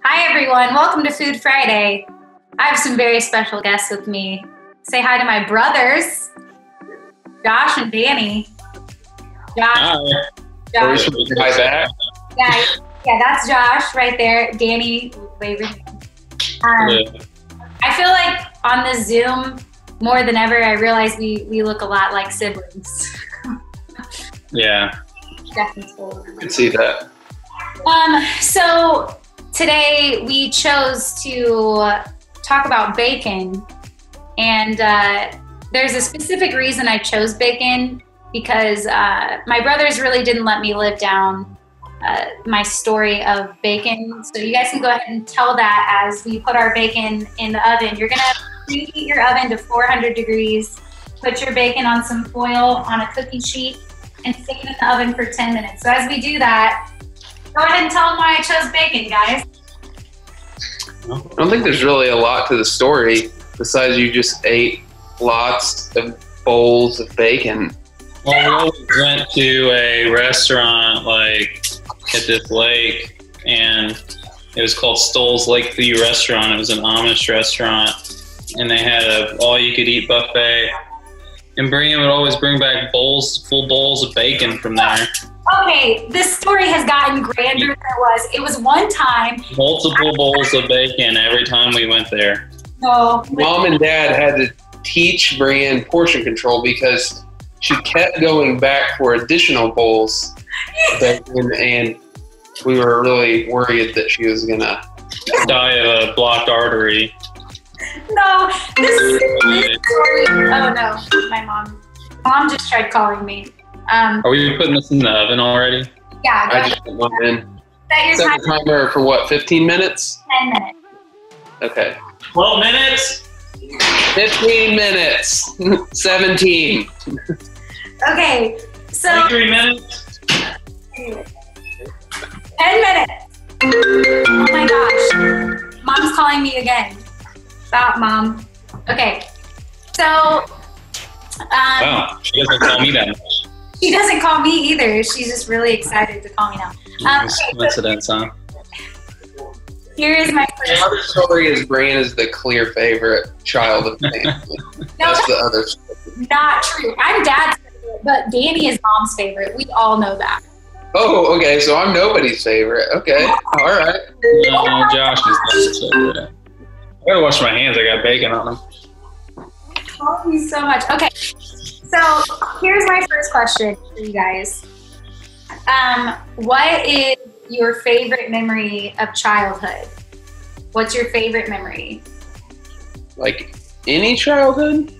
Hi, everyone. Welcome to Food Friday. I have some very special guests with me. Say hi to my brothers, Josh and Danny. Hi. Josh. Hi back. Yeah, that's Josh right there. Danny, waving. I feel like on the Zoom, more than ever, I realize we look a lot like siblings. Yeah. Definitely. I can see that. So today we chose to talk about bacon, and there's a specific reason I chose bacon, because my brothers really didn't let me live down my story of bacon. So you guys can go ahead and tell that as we put our bacon in the oven. You're gonna preheat your oven to 400 degrees, put your bacon on some foil on a cookie sheet, and stick it in the oven for 10 minutes. So as we do that, go ahead and tell them why I chose bacon, guys. I don't think there's really a lot to the story besides you just ate lots of bowls of bacon. Well, we went to a restaurant like at this lake, and it was called Stoll's Lakeview Restaurant. It was an Amish restaurant, and they had a all-you-could-eat buffet. And Brian would always bring back full bowls of bacon from there. Okay, this story has gotten grander than it was. It was one time. Multiple bowls of bacon every time we went there. No. Mom and Dad had to teach Brianne portion control because she kept going back for additional bowls of bacon, and we were really worried that she was gonna Die of a blocked artery. No, this story. Oh no, my mom just tried calling me. Are we putting this in the oven already? Yeah, go I ahead. just put one in. Set your Set the timer for what, 15 minutes? 10 minutes. Okay. 12 minutes? 15 minutes. 17. Okay, so 3 minutes? 10 minutes. Oh my gosh, Mom's calling me again. Stop, Mom. Okay, so Wow, she doesn't call me that much. she doesn't call me either. She's just really excited to call me now. It's coincidence, huh? Here is my The first. other story is Brianne is the clear favorite child of the family. No, That's the other story. not true. I'm Dad's favorite, but Danny is Mom's favorite. We all know that. Oh, okay, so I'm nobody's favorite. Okay, all right. No, Josh is not so good. I gotta wash my hands. I got bacon on them. Thank you so much. Okay, so here's my first question for you guys. What is your favorite memory of childhood? What's your favorite memory? Like any childhood?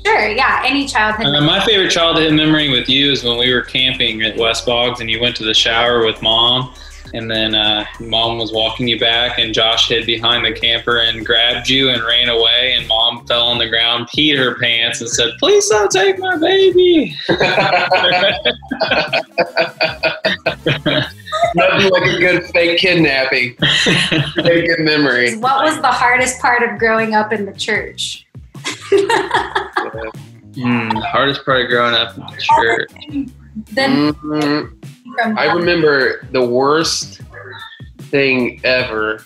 Sure, yeah, any childhood memory. My favorite childhood memory with you is when we were camping at West Boggs and you went to the shower with Mom, and then Mom was walking you back and Josh hid behind the camper and grabbed you and ran away, and Mom fell on the ground, peed her pants, and said, "Please don't take my baby." Nothing like a good fake kidnapping. Very good memory. What was the hardest part of growing up in the church? Hardest part of growing up in the church. Then I remember the worst thing ever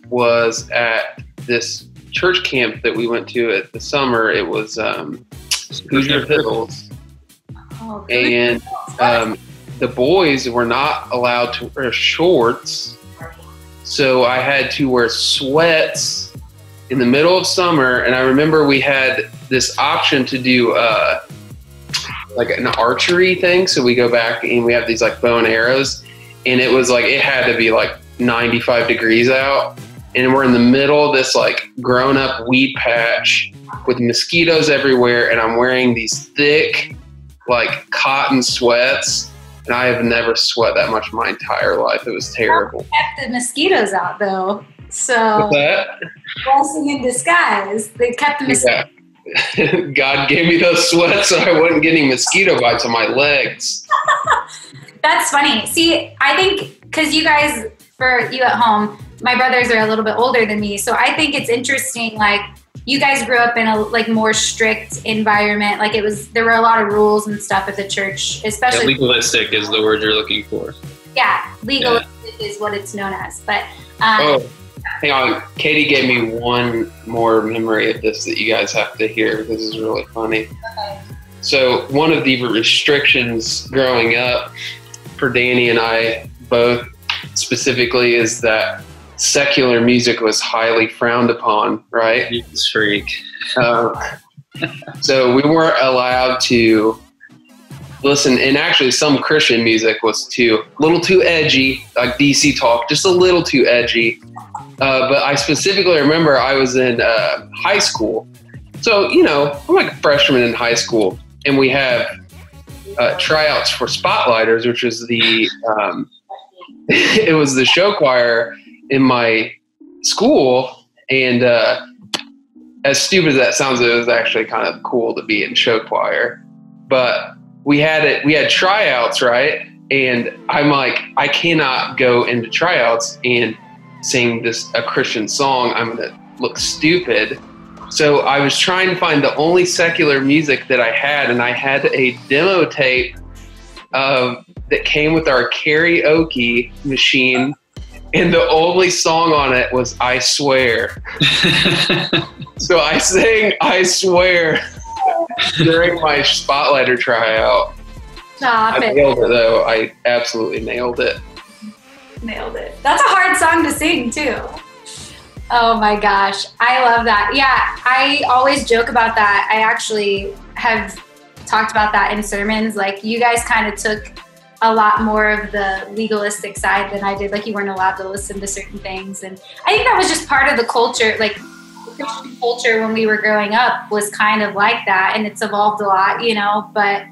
was at this church camp that we went to at the summer. It was Hoosier Hills. Oh, And the boys were not allowed to wear shorts, so I had to wear sweats in the middle of summer. And I remember we had this option to do like an archery thing, so we go back and we have these like bow and arrows, and it was like it had to be like 95 degrees out, and we're in the middle of this like grown up weed patch with mosquitoes everywhere, and I'm wearing these thick like cotton sweats, and I have never sweat that much in my entire life. It was terrible. kept the mosquitoes out though, so What's that? blessing in disguise. They kept the mosquitoes. Yeah. God gave me those sweats so I wouldn't get any mosquito bites on my legs. That's funny. See, I think because you guys, for you at home, my brothers are a little bit older than me, so I think it's interesting. Like, you guys grew up in a like more strict environment. Like there were a lot of rules and stuff at the church, especially. Yeah, legalistic is the word you're looking for. Yeah, legalistic is what it's known as. But hang on. Katie gave me one more memory of this that you guys have to hear. This is really funny. Okay. So one of the restrictions growing up for Danny and I both specifically is that secular music was highly frowned upon, right? Jesus freak. So we weren't allowed to listen, and actually some Christian music was a little too edgy, like DC Talk, just a little too edgy. But I specifically remember I was in high school. So, I'm like a freshman in high school, and we have tryouts for Spotlighters, which is it was the show choir in my school. And as stupid as that sounds, it was actually kind of cool to be in show choir. But we had tryouts, right? And I'm like, I cannot go into tryouts and sing a Christian song. I'm going to look stupid. So I was trying to find the only secular music that I had, and I had a demo tape that came with our karaoke machine, and the only song on it was I Swear. So I sang I Swear during my Spotlighter tryout. Stop I nailed it, though. I absolutely nailed it. Nailed it. That's a hard song to sing, too. Oh my gosh. I love that. Yeah, I always joke about that. I actually have talked about that in sermons. Like, you guys kind of took a lot more of the legalistic side than I did. Like, you weren't allowed to listen to certain things. And I think that was just part of the culture. Like, the Christian culture when we were growing up was kind of like that. And it's evolved a lot, but,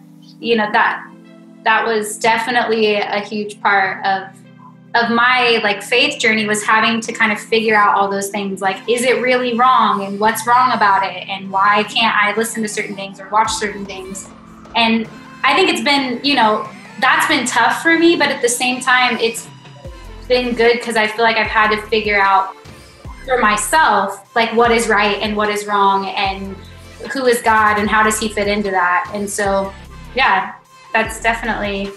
that was definitely a huge part of my faith journey, was having to kind of figure out all those things. Like, is it really wrong, and what's wrong about it, and why can't I listen to certain things or watch certain things? And I think it's been, that's been tough for me, but at the same time, it's been good because I feel like I've had to figure out for myself, like, what is right and what is wrong, and who is God and how does he fit into that. And so, yeah, that's definitely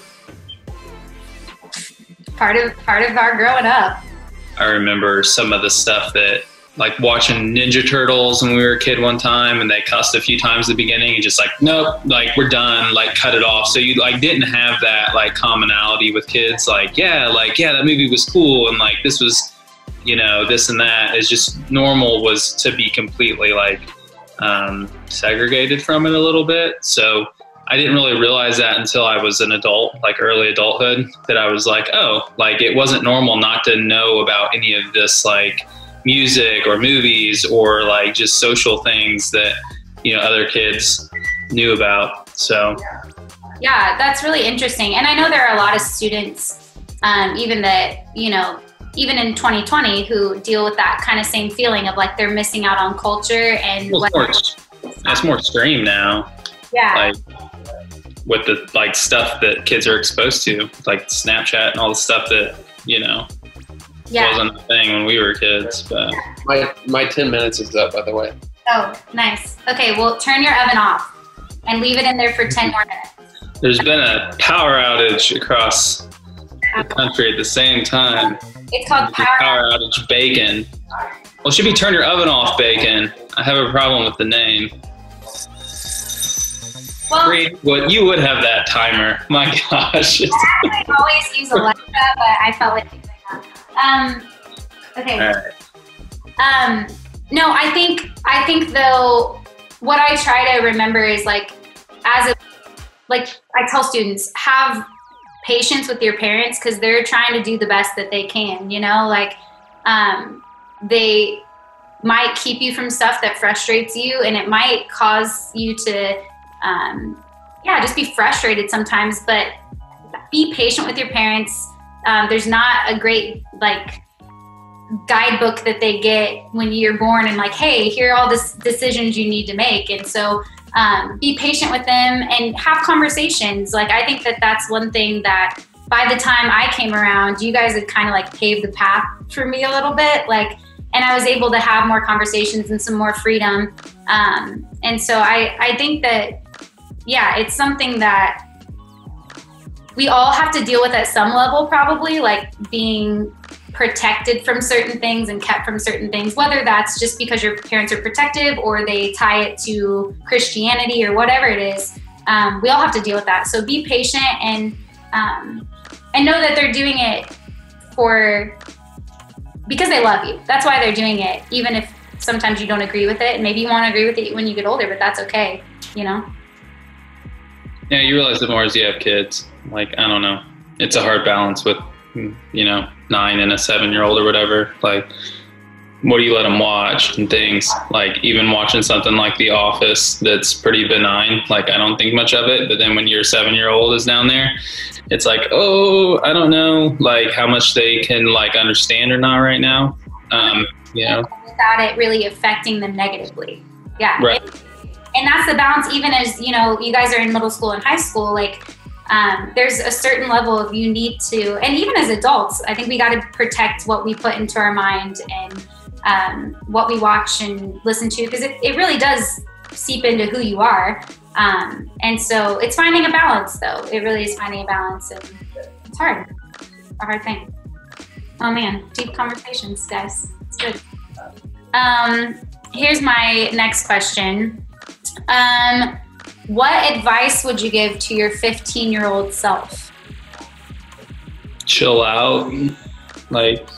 part of our growing up. I remember some of the stuff that, like, watching Ninja Turtles when we were a kid one time, and they cussed a few times at the beginning, and just like, nope, like, we're done, like, cut it off. So you didn't have that commonality with kids. Yeah, that movie was cool, and this was, this and that is just normal, was to be completely segregated from it a little bit. So I didn't really realize that until I was an adult, early adulthood, that I was it wasn't normal not to know about any of this, music or movies or just social things that, other kids knew about. So, yeah, that's really interesting. And I know there are a lot of students, even even in 2020, who deal with that kind of same feeling of they're missing out on culture. And it's more extreme now. Yeah. With the stuff that kids are exposed to, like Snapchat and all the stuff that wasn't a thing when we were kids. But my 10 minutes is up, by the way. Oh, nice. Okay, well, turn your oven off and leave it in there for 10 more minutes. There's been a power outage across the country at the same time. It's called power outage bacon. Well, it should be turn your oven off bacon. I have a problem with the name. Well, you would have that timer. My gosh. I always use Alexa, but I felt like using that. Okay. All right. No, I think though, what I try to remember is I tell students, have patience with your parents, because they're trying to do the best that they can, they might keep you from stuff that frustrates you, and it might cause you to just be frustrated sometimes, but be patient with your parents. There's not a great guidebook that they get when you're born and hey, here are all the decisions you need to make. And so be patient with them and have conversations. I think that that's one thing that by the time I came around, you guys had kind of paved the path for me a little bit, and I was able to have more conversations and some more freedom. And so I think that, yeah, it's something that we all have to deal with at some level, probably, being protected from certain things and kept from certain things, whether that's just because your parents are protective or they tie it to Christianity or whatever it is. We all have to deal with that. So be patient and know that they're doing it because they love you. That's why they're doing it, even if sometimes you don't agree with it. Maybe you want to agree with it when you get older, but that's okay, you know? Yeah, you realize it more as you have kids. Like, I don't know. It's a hard balance with, 9 and a 7-year-old or whatever. Like, what do you let them watch and things? Like, even watching something like The Office that's pretty benign, like, I don't think much of it. But then when your 7-year-old is down there, it's like, oh, I don't know, like, how much they can, like, understand or not right now. Without it really affecting them negatively. Yeah. Right. And that's the balance, even as, you guys are in middle school and high school, like, there's a certain level of you need to, and even as adults, I think we got to protect what we put into our mind and what we watch and listen to, because it really does seep into who you are. And so it's finding a balance, though. It really is finding a balance, and it's hard. It's a hard thing. Oh man, deep conversations, guys. It's good. Here's my next question. What advice would you give to your 15-year-old self? Chill out. Like,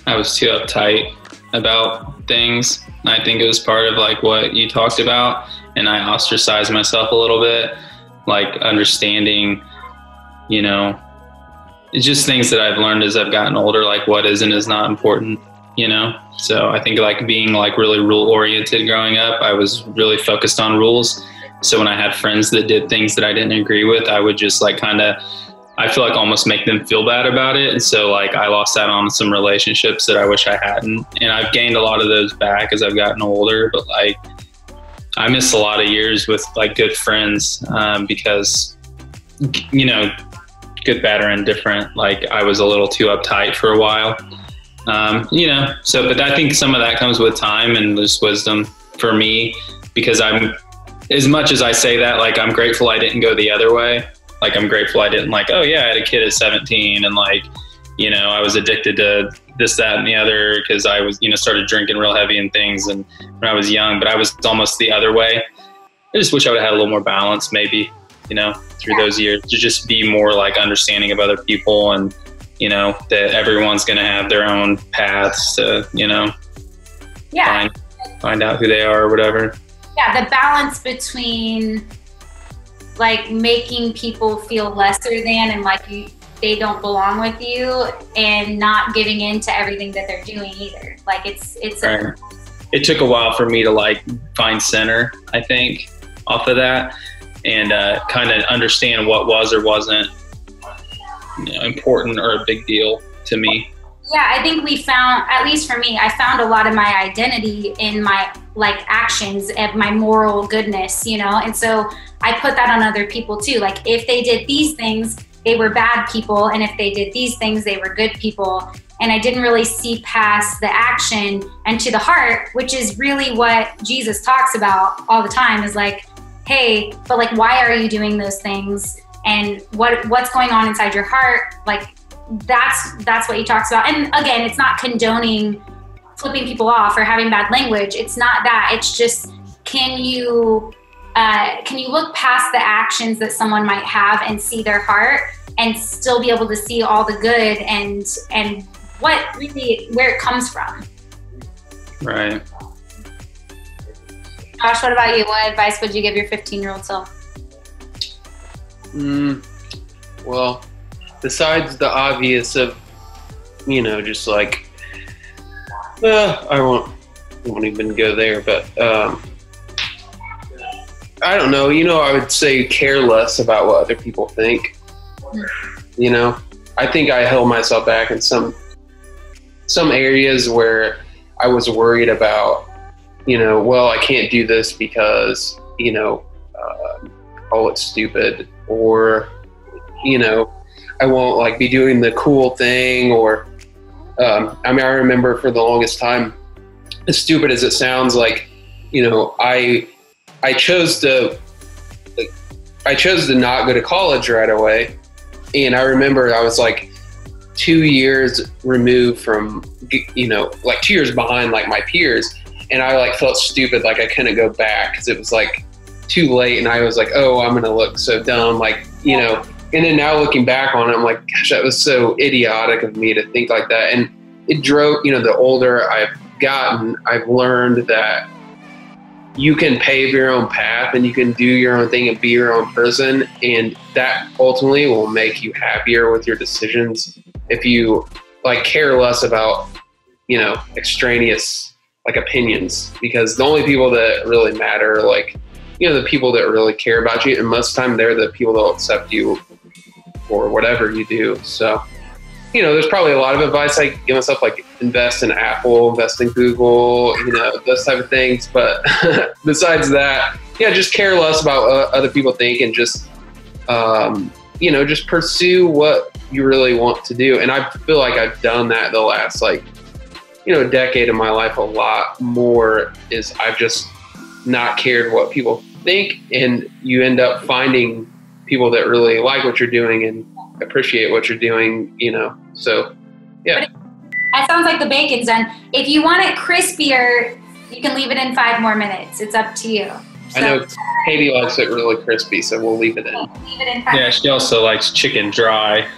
I was too uptight about things. I think it was part of like what you talked about, and I ostracized myself a little bit, like understanding, it's just things that I've learned as I've gotten older, like what is and is not important, So I think like being like really rule oriented growing up, I was really focused on rules. So when I had friends that did things that I didn't agree with, I would just like I feel like almost make them feel bad about it. And so like I lost out on some relationships that I wish I hadn't. And I've gained a lot of those back as I've gotten older. But like I missed a lot of years with like good friends because, good, bad, or indifferent. Like I was a little too uptight for a while, but I think some of that comes with time and just wisdom for me, because as much as I say that, like, I'm grateful I didn't go the other way. Like, I'm grateful I didn't like, oh yeah, I had a kid at 17 and like, I was addicted to this, that, and the other because I was, started drinking real heavy and things and when I was young, but I was almost the other way. I just wish I would have had a little more balance maybe, through those years, to just be more like understanding of other people and, that everyone's going to have their own paths to, find out who they are or whatever. Yeah, the balance between like making people feel lesser than and like they don't belong with you, and not giving in to everything that they're doing either. Like it's right. It took a while for me to like find center, I think, off of that, and kind of understand what was or wasn't important or a big deal to me. Yeah, I think we found, at least for me, I found a lot of my identity in my like actions and my moral goodness, and so I put that on other people too. Like if they did these things, they were bad people, and if they did these things, they were good people. And I didn't really see past the action and to the heart, which is really what Jesus talks about all the time, is like, hey, but like, why are you doing those things? And what's going on inside your heart? Like, that's what he talks about. And again, it's not condoning flipping people off or having bad language. It's not that. It's just, can you look past the actions that someone might have and see their heart, and still be able to see all the good and what really, where it comes from. Right. Josh, what about you? What advice would you give your 15-year-old self? Well, besides the obvious of, just like, I won't even go there, but I don't know, I would say care less about what other people think. I think I held myself back in some areas where I was worried about, well, I can't do this because, it's stupid, or, I won't like be doing the cool thing, or, I remember for the longest time, as stupid as it sounds, like, I chose to not go to college right away. And I remember I was like, 2 years removed from, you know, like 2 years behind like my peers. And I like felt stupid. Like I couldn't go back because it was like too late. And I was like, oh, I'm going to look so dumb. Like, you know, and then now looking back on it, I'm like, gosh, that was so idiotic of me to think like that. And it drove, you know, the older I've gotten, I've learned that you can pave your own path and you can do your own thing and be your own person. And that ultimately will make you happier with your decisions if you like care less about, you know, extraneous like opinions, because the only people that really matter are like, you know, the people that really care about you. And most of the time they're the people that will accept you for whatever you do. So, you know, there's probably a lot of advice I give myself, like invest in Apple, invest in Google, you know, those type of things. But besides that, yeah, just care less about what other people think and just, you know, just pursue what you really want to do. And I feel like I've done that the last, like, you know, decade of my life a lot more. Is I've just not cared what people think, and you end up finding people that really like what you're doing and appreciate what you're doing, you know. So, yeah. That sounds like the bacon's done. If you want it crispier, you can leave it in 5 more minutes. It's up to you. So, I know Katie likes it really crispy, so we'll leave it in. Leave it in 5 Yeah, she also likes chicken dry.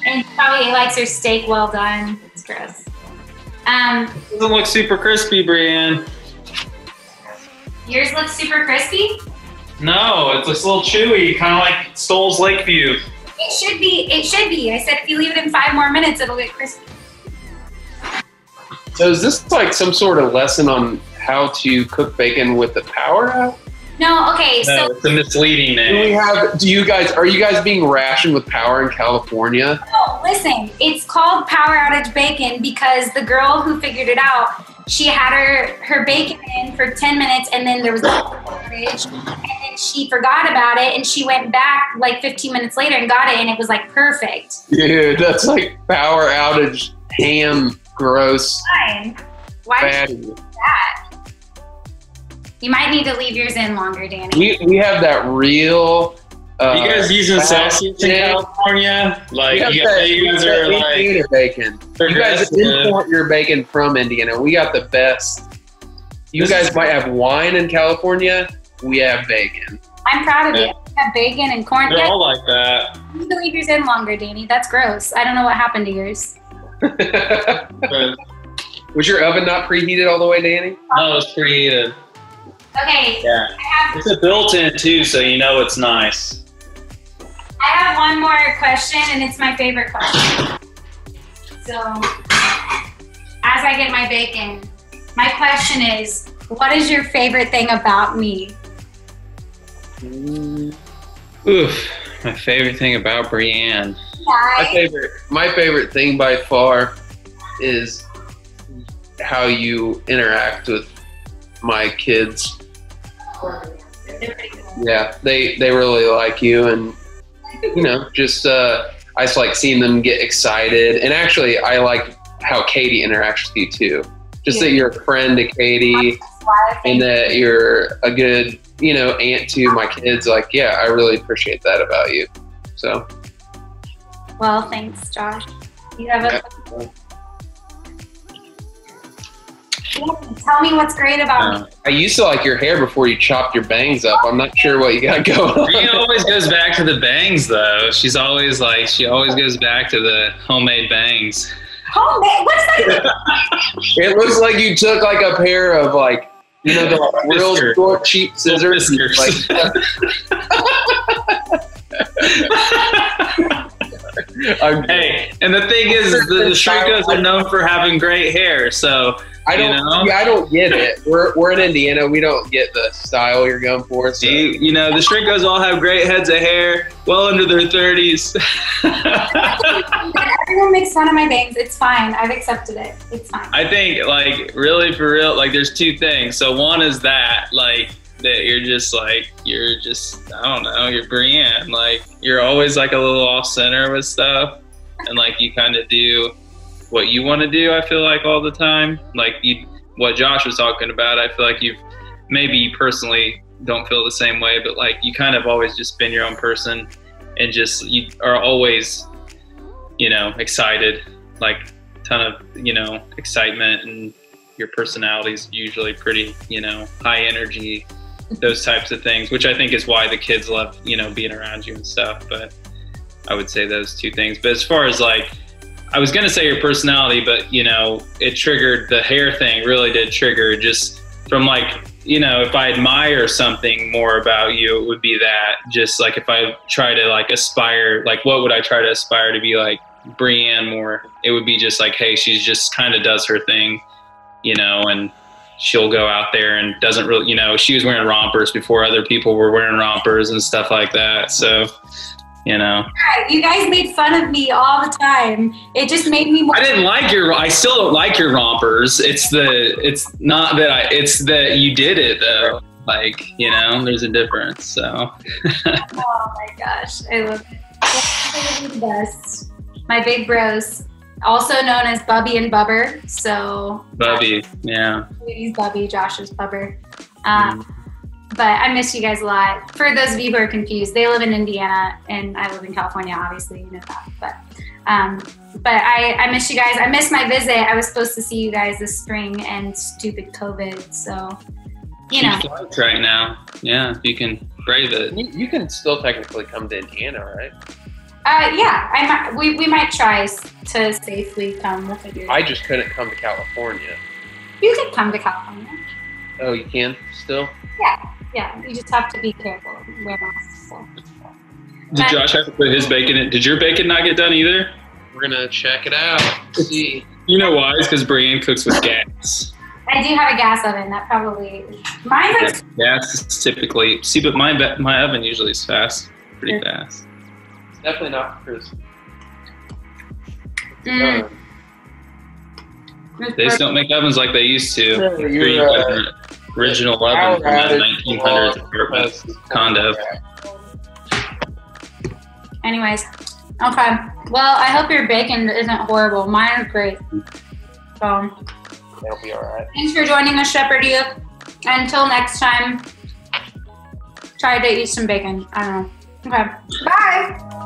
And probably likes her steak well done. It's gross. Doesn't look super crispy, Brianne. Yours looks super crispy? No, it's just a little chewy, kind of like Stoll's Lakeview. It should be. It should be. I said if you leave it in 5 more minutes, it'll get crispy. So is this like some sort of lesson on how to cook bacon with the power out? No, okay, No, so it's a misleading Are you guys being rationed with power in California? no, listen, it's called power outage bacon because the girl who figured it out, she had her bacon in for 10 minutes and then there was no fridge and then she forgot about it and she went back like 15 minutes later and got it and it was like perfect. Dude, that's like power outage ham, gross. Fine. Why did you Fatty. do that? You might need to leave yours in longer, Danny. We have that real. Are you guys using fat Celsius in shit. California? Like, We you guys are like Indiana bacon. You guys progressive. import your bacon from Indiana. We got the best. You guys might have wine in California. We have bacon. I'm proud of Yeah. you. You have bacon and corn. They're Yeah, all like that. you need to leave yours in longer, Danny. That's gross. I don't know what happened to yours. But Was your oven not preheated all the way, Danny? no, it's preheated. Okay, Yeah. I have It's a built-in too, so you know it's nice. I have one more question, and it's my favorite question. So, as I get my bacon, my question is, what is your favorite thing about me? Oof, my favorite thing about Brianne. My favorite thing by far is how you interact with my kids. Yeah, they really like you, and you know, just I just like seeing them get excited. And actually, I like how Katie interacts with you too. Just that you're a friend to Katie, and that you're a good, you know, aunt to my kids. Like, yeah, I really appreciate that about you. So, Well, thanks, Josh. You have a. Tell me what's great about me. I used to like your hair before you chopped your bangs up. I'm not sure what you got going on. Brianne always goes back to the bangs, though. She's always like, she always goes back to the homemade bangs. Homemade? What's that? It looks like you took like a pair of like, you know, the real Whiskers. short, cheap scissors. Whiskers. Like, Hey, and the thing is, the Stricos are known for having great hair, so I don't, you know? yeah, I don't get it. We're in Indiana. We don't get the style you're going for. So. you know, the Stricos all have great heads of hair, well into their 30s. Everyone makes fun of my bangs. It's fine. I've accepted it. It's fine. I think, like, really for real, like, there's two things. So one is that, like, that you're just, I don't know, you're Brianne. Like, you're always, like, a little off-center with stuff. And, like, you kind of do what you want to do, I feel like, all the time. Like, what Josh was talking about, I feel like maybe you personally don't feel the same way, but, like, you kind of always just been your own person. and just you are always, you know, excited, like ton of, you know, excitement, and your personality is usually pretty, you know, high energy, those types of things, which I think is why the kids love, you know, being around you and stuff. But I would say those two things. But as far as like, I was going to say your personality, but, you know, it triggered, the hair thing really did trigger, just from like, you know, if I admire something more about you, it would be that. Just like if I try to like aspire, like what would I try to aspire to be like Brianne more? It would be just like, hey, she's just kind of does her thing, you know, and she'll go out there and doesn't really, you know, she was wearing rompers before other people were wearing rompers and stuff like that. So, you know, you guys made fun of me all the time. It just made me more. I still don't like your rompers. It's not that it's that you did it though. Like, you know, there's a difference. So. Oh my gosh, I love it. You're the best. My big bros, also known as Bubby and Bubber. So. Bubby, yeah. He's Bubby, Josh is Bubber. But I miss you guys a lot. For those of you who are confused, they live in Indiana and I live in California, obviously, you know that. But I miss you guys. I missed my visit. I was supposed to see you guys this spring and stupid COVID. So, you know. Flights right now. Yeah, you can brave it. You can still technically come to Indiana, right? Yeah, we might try to safely come. We'll figure it out. I just couldn't come to California. You can come to California. Oh, you can still? Yeah, you just have to be careful. Wear masks. So. Did Josh have to put his bacon in? Did your bacon not get done either? We're gonna check it out. See. You know why? It's because Brianne cooks with gas. I do have a gas oven. That probably mine's like gas is typically but my oven usually is fast, pretty fast. It's definitely not for Chris. They just don't make ovens like they used to. Original oven from the 1900s apartment condo. Anyways, okay. Well, I hope your bacon isn't horrible. Mine is great. So, that'll be all right. Thanks for joining us, Shepherd Youth. Until next time, try to eat some bacon. I don't know. Okay. Bye.